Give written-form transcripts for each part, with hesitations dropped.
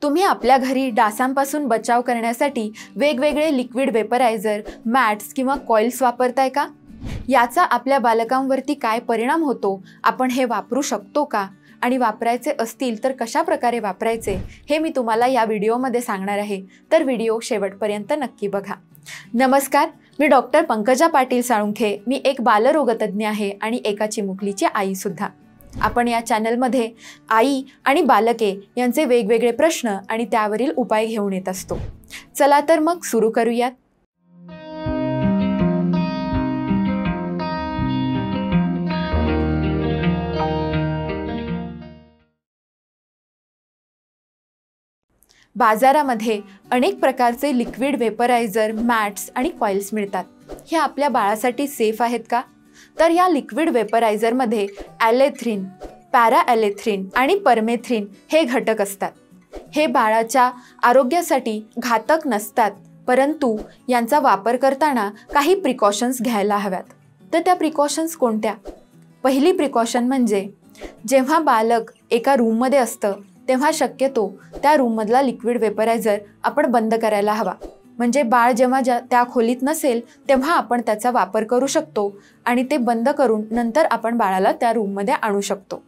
तुम्ही आपल्या घरी डासांपासून बचाव करण्यासाठी वेगवेगळे लिक्विड वेपरायझर, मॅट्स किंवा कॉइल्स वापरताय का? याचा आपल्या बालकांवरती काय परिणाम होतो? आपण हे वापरू शकतो का? आणि वापरायचे असतील तर कशा प्रकारे वापरायचे हे मी तुम्हाला या व्हिडिओमध्ये सांगणार आहे, तर व्हिडिओ शेवटपर्यंत नक्की बघा. नमस्कार, मी डॉक्टर पंकजा पाटील साळुंखे. मी एक बालरोगतज्ञ आहे आणि एका चिमुकलीची आई सुद्धा. आपण या चॅनलमध्ये आई आणि बालके यांचे वेगवेगळे प्रश्न आणि त्यावरील उपाय घेऊन येत असतो. चला तर मग सुरू करूयात. बाजारामध्ये अनेक प्रकारचे लिक्विड वेपरायझर, मॅट्स आणि कॉइल्स मिळतात. हे आपल्या बाळासाठी सेफ आहेत का? तर या लिक्विड वेपरायझरमध्ये ॲलेथ्रिन, पॅराॲलेथ्रिन आणि परमेथ्रिन हे घटक असतात. हे बाळाच्या आरोग्यासाठी घातक नसतात, परंतु यांचा वापर करताना काही प्रिकॉशन्स घ्यायला हव्यात. तर त्या प्रिकॉशन्स कोणत्या? पहिली प्रिकॉशन म्हणजे जेव्हा बालक एका रूममध्ये असतं तेव्हा शक्यतो त्या रूममधला लिक्विड वेपरायझर आपण बंद करायला हवा. म्हणजे बाळ जेव्हा त्या खोलीत नसेल तेव्हा आपण त्याचा वापर करू शकतो आणि ते बंद करून नंतर आपण बाळाला त्या रूममध्ये आणू शकतो.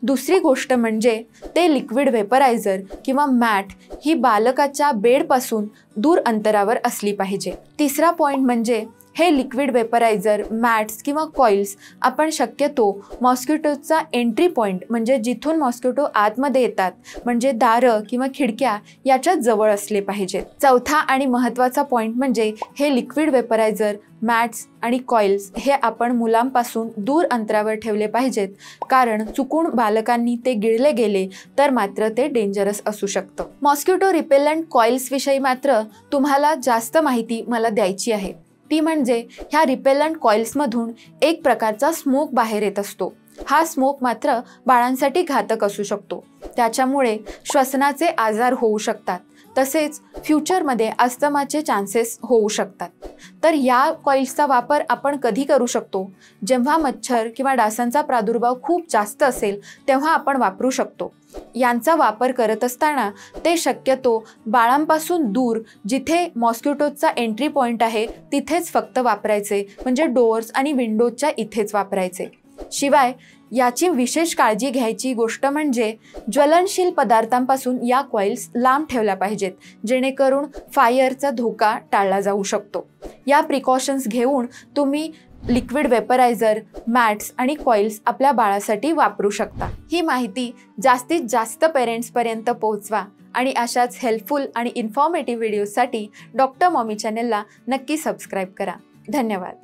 दुसरी गोष्ट म्हणजे ते लिक्विड वेपरायझर किंवा मॅट ही बालकाच्या बेडपासून दूर अंतरावर असली पाहिजे. तिसरा पॉईंट म्हणजे हे लिक्विड वेपरायझर, मॅट्स किंवा कॉइल्स आपण शक्यतो मॉस्किटोचा एंट्री पॉईंट म्हणजे जिथून मॉस्किटो आतमध्ये येतात म्हणजे दारं किंवा खिडक्या याच्या जवळ असले पाहिजेत. चौथा आणि महत्त्वाचा पॉईंट म्हणजे हे लिक्विड वेपरायझर, मॅट्स आणि कॉइल्स हे आपण मुलांपासून दूर अंतरावर ठेवले पाहिजेत, कारण चुकून बालकांनी ते गिळले गेले तर मात्र ते डेंजरस असू शकतं. मॉस्किटो रिपेलंट कॉइल्सविषयी मात्र तुम्हाला जास्त माहिती मला द्यायची आहे. ती म्हणजे ह्या रिपेलंट कॉइल्समधून एक प्रकारचा स्मोक बाहेर येत असतो. हा स्मोक मात्र बाळांसाठी घातक असू शकतो. त्याच्यामुळे श्वसनाचे आजार होऊ शकतात, तसेच फ्युचरमध्ये अस्थमाचे चान्सेस होऊ शकतात. तर या कॉइल्सचा वापर आपण कधी करू शकतो? जेव्हा मच्छर किंवा डासांचा प्रादुर्भाव खूप जास्त असेल तेव्हा आपण वापरू शकतो. यांचा वापर करत असताना ते शक्यतो बाळांपासून दूर जिथे मॉस्किटोचा एंट्री पॉईंट आहे तिथेच फक्त वापरायचे, म्हणजे डोअर्स आणि विंडोजच्या इथेच वापरायचे. शिवाय याची विशेष काळजी घ्यायची गोष्ट म्हणजे ज्वलनशील पदार्थांपासून या कॉइल्स लांब ठेवल्या पाहिजेत, जेणेकरून फायरचा धोका टाळला जाऊ शकतो. या प्रिकॉशन्स घेऊन तुम्ही लिक्विड वेपरायझर, मॅट्स आणि कॉइल्स आपल्या बाळासाठी वापरू शकता. ही माहिती जास्तीत जास्त पेरेंट्सपर्यंत पोहोचवा आणि अशाच हेल्पफुल आणि इन्फॉर्मेटिव्ह व्हिडिओसाठी डॉक्टर मॉमी चॅनलला नक्की सबस्क्राईब करा. धन्यवाद.